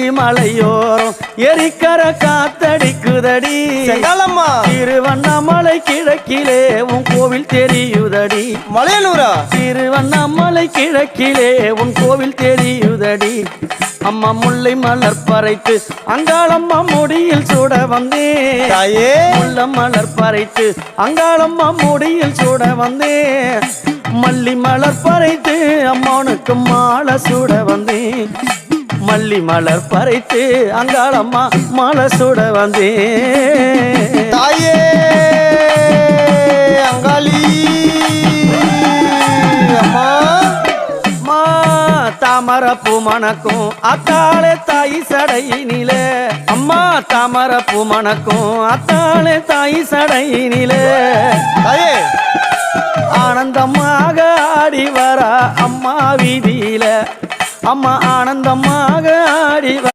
குறிஞ்சி மலையோரம் எரிக்கர காத்தடிக்குதடி செங்காலம்மா திருவண்ணாமலை கிழக்கிலே உன் கோவில் தெரியுதடி மலையனூரா திருவண்ணாமலை கிழக்கிலே உன் கோவில் தெரியுதடி அம்மா முல்லை மலர் பறைத்து அங்காளம்மா முடியில் சூட வந்தேன் தாயே முல்லை மலர் பறைத்து அங்காளம்மா முடியில் சூட வந்தேன் மல்லி மலர் பறைத்து அம்மானுக்கு மாலை சூட வந்தேன் மல்லி மலர் பறைத்து அங்காளம்மா மாலை சூட வந்தேன் தாயே அங்காளி அம்மா தாமரப்பூ மணக்கும் அத்தாளே தாய் சடையினிலே அம்மா தாமரப்பூ மணக்கும் அத்தாளே தாய் சடையினிலே தாயே ஆனந்தமாக ஆடி வரா அம்மா வீதியில அம்மா ஆனந்தமாக ஆடி